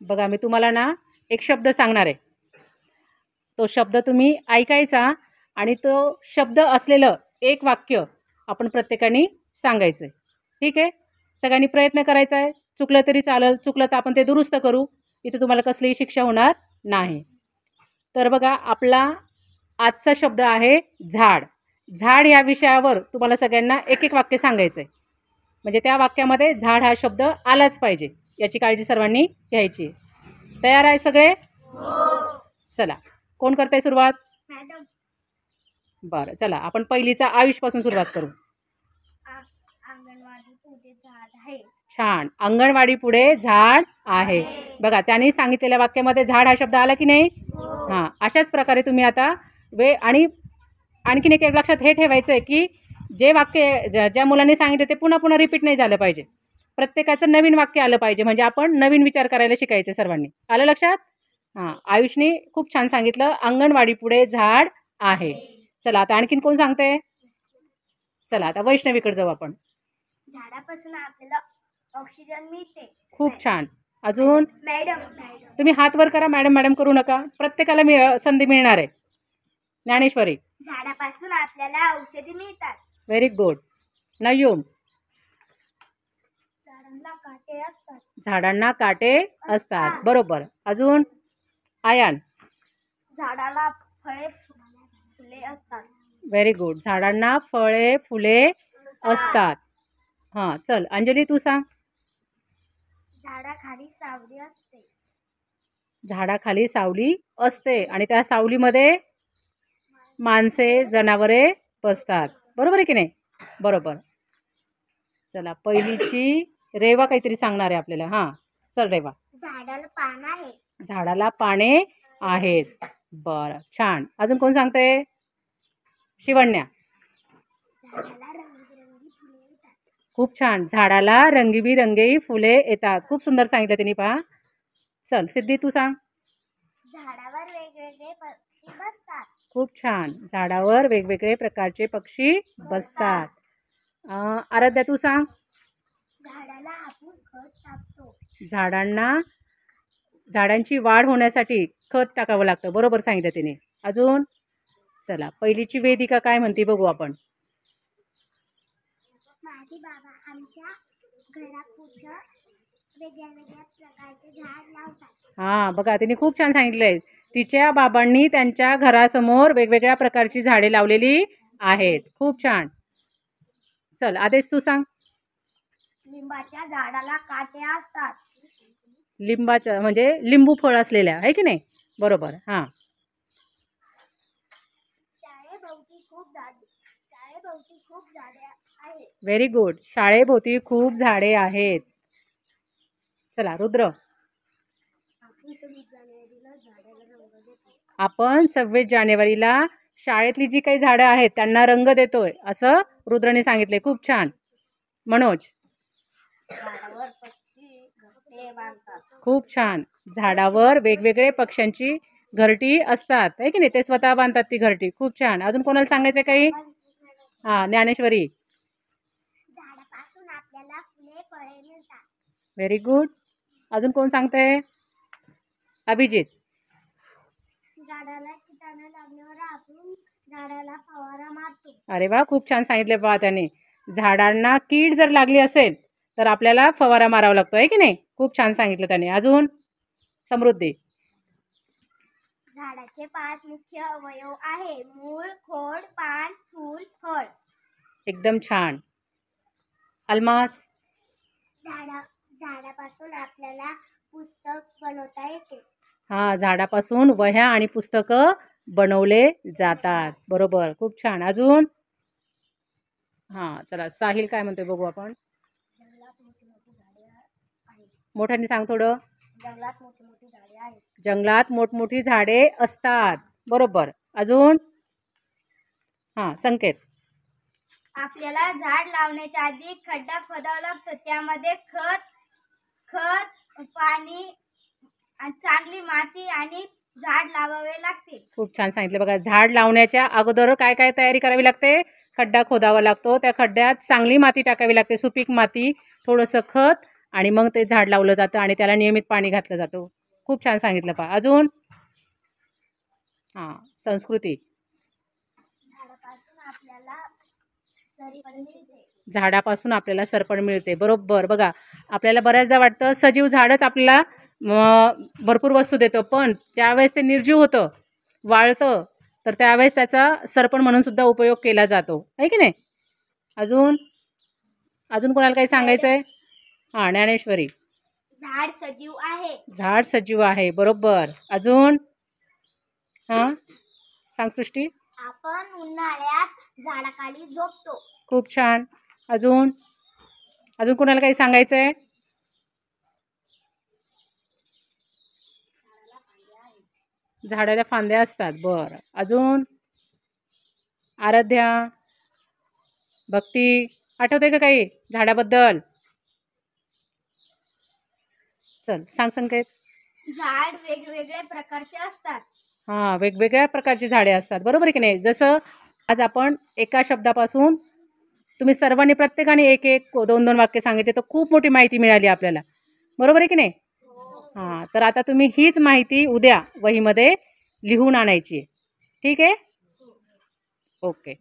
बघा मी तुम्हाला ना एक शब्द सांगणार आहे. तो शब्द तुम्ही ऐकायचा आणि तो शब्द असलेलं एक वाक्य आपण प्रत्येकाने सांगायचं आहे. ठीक आहे? सगळ्यांनी प्रयत्न करायचा आहे. चुकलं तरी चालेल, चुकलं तर आपण ते दुरुस्त करू. इथे तुम्हाला कसलीही शिक्षा होणार नाही. तर बघा आपला आजचा शब्द आहे झाड. झाड या विषयावर तुम्हाला सगळ्यांना एक एक वाक्य सांगायचं आहे. म्हणजे त्या वाक्यामध्ये झाड हा शब्द आलाच पाहिजे, याची काळजी सर्वांनी घ्यायची. तयार आहे सगळे? चला, कोण करताय सुरुवात? मॅडम. बरं, चला आपण पहिलीचा आयुषपासून सुरुवात करू. अंगणवाडी पुढे झाड आहे. छान, अंगणवाडी पुढे झाड आहे. बघा त्यांनी सांगितलेल्या वाक्यामध्ये झाड हा शब्द आला की नाही? हां, अशाच प्रकारे तुम्ही आता आणि आणखीन एक लक्षात हे ठेवायचं आहे की जे वाक्य ज्या मुलांनी सांगितलं ते पुन्हा पुन्हा रिपीट नाही झालं पाहिजे. प्रत्येकाचं नवीन वाक्य आलं पाहिजे, म्हणजे आपण नवीन विचार करायला शिकायचे सर्वांनी. आलं लक्षात? हां, आयुषने खूप छान सांगितलं, अंगणवाडी पुढे झाड आहे. चला आता आणखीन कोण सांगते? चला आता वैष्णवीकडे जाऊ आपण. झाडापासून आपल्याला ऑक्सिजन मिळते. खूप छान. अजून? मॅडम. तुम्ही हात वर करा, मॅडम मॅडम करू नका. प्रत्येकाला संधी मिळणार आहे. ज्ञानेश्वरी. झाडापासून आपल्याला औषधी मिळतात. Very good. नयूम. झाडांना काटे असतात. झाडांना काटे असतात. बरोबर. अजून? आयान. झाडाला फळे फुले असतात. Very good. झाडांना फळे फुले असतात. हां, चल अंजली तू सांग. झाडाखाली सावली असते. झाडाखाली सावली असते आणि त्या सावलीमध्ये माणसे जनावरे बसतात. बरोबर आहे की नाही? बरोबर. चला पहिलीची रेवा काहीतरी सांगणार आहे आपल्याला. हां, चल रेवा. झाडाला पान आहे. झाडाला पाने आहेत. बरं, छान. अजून कोण सांगते? शिवण्या. झाडाला रंगीबेरंगी फुले येतात. खूप छान. झाडाला रंगीबिरंगी फुले येतात. खूप सुंदर सांगितलं त्यांनी. पहा. चल सिद्धी तू सांग. झाडावर वेगवेगळे पक्षी बसतात. खूप छान. झाडावर वेगवेगळे प्रकारचे पक्षी बसतात. आराध्या तू सांग. झाडाला आपण खत टाकतो. झाडांची वाढ होण्यासाठी खत टाकावं लागतं. बरोबर सांगितलं तिने. अजून? चला पहिलीची वेदिका काय म्हणते बघू आपण. माझे बाबा आमच्या घरापुढं वेगवेगळ्या प्रकारचे झाड लावतात. हां, बघा तिने खूप छान सांगितलंय. तिच्या बाबांनी त्यांच्या घरासमोर वेगवेगळ्या प्रकारची झाडे लावलेली आहेत. खूप छान. चल आदेश तू सांग. लिंबाच्या झाडाला काटे असतात. लिंबाचं म्हणजे लिंबू फळ असलेल्या आहे की नाही? बरोबर. हां. शाळेभोवती खूप झाडे आहेत. Very good. शाळेभोवती खूप झाडे आहेत. चला रुद्र. आपण 26 जानेवारीला शाळेतली जी काही झाडं आहेत त्यांना रंग देतोय असं रुद्रने सांगितले. खूप छान. मनोज. झाडावर पक्षी घरटे बांधतात. खूप छान. झाडावर वेगवेगळे पक्ष्यांची घरटी असतात आहे की नाही? ते स्वतः बांधतात ती घरटी. खूप छान. अजून कोणाला सांगायचं काही? हां, ज्ञानेश्वरी. झाडापासून आपल्याला फुले फळे मिळतात. Very good. अजून कोण सांगते? अभिजित. झाडाला कीटाणू लागल्यावर आपण झाडाला फवारा मारतो. अरे वा, खूप छान सांगितले पहा त्याने. झाडांना कीड जर लागली असेल तर आपल्याला फवारा मारावा लागतो आहे की नाही? खूप छान सांगितलं त्याने. अजून? समृद्धी. झाडाचे 5 मुख्य अवयव आहे. मूळ, खोड, पान, फूल, फळ. एकदम छान. अल्मास. झाडापासून आपल्याला पुस्तक बनवता येते. हां, झाडापासून वह्या आणि पुस्तकं बनवले जातात. बरोबर. खूप छान. अजून? हां, चला साहिल काय म्हणतोय बघू आपण. मोठ्याने सांग थोडं. जंगलात मोठी झाडे आहेत. जंगलात मोठमोठी झाडे असतात. बरोबर. अजून? हां, संकेत. आपल्याला झाड लावण्याच्या आधी खड्डा खोदावा लागतो. त्यामध्ये खत पाणी चांगली माती आणि झाड लावावे लागते. खूप छान सांगितलं बघा. झाड लावण्याच्या अगोदर काय काय तयारी करावी लागते? खड्डा खोदावा लागतो. त्या खड्ड्यात चांगली माती टाकावी लागते, सुपीक माती, थोडंसं खत आणि मग ते झाड लावलं जातं आणि त्याला नियमित पाणी घातलं जातं. खूप छान सांगितलं पहा. अजून हां, संस्कृती. झाडापासून आपल्याला सरपण मिळते. झाडापासून आपल्याला सरपण मिळते. बरोबर. बघा, आपल्याला बऱ्याचदा वाटतं सजीव झाडच आपल्याला भरपूर वस्तू देतं, पण त्यावेळेस ते निर्जीव होतं, वाळतं, तर त्यावेळेस त्याचा सरपण म्हणून सुद्धा उपयोग केला जातो, आहे की नाही? अजून अजून कोणाला काही सांगायचं आहे? हां, ज्ञानेश्वरी. झाड सजीव आहे. झाड सजीव आहे. बरोबर. अजून हां, सांग सृष्टी. आपण उन्हाळ्यात झाडाखाली झोपतो. खूप छान. अजून अजून कोणाला काही सांगायचं आहे? झाडाला फांद्या असतात. बरं. अजून आराध्या, भक्ती, आठवते का काही झाडाबद्दल? चल सांग संकेत. झाड वेगवेगळ्या प्रकारचे असतात. हां, वेगवेगळ्या प्रकारची झाडे असतात. बरोबर आहे की नाही? जसं आज आपण एका शब्दापासून तुम्ही सर्वांनी प्रत्येकाने एक एक 2-2 वाक्य सांगितले, तर खूप मोठी माहिती मिळाली आपल्याला. बरोबर आहे की नाही? हां, तर आता तुम्ही हीच माहिती उद्या वहीमध्ये लिहून आणायची आहे. ठीक आहे? ओके.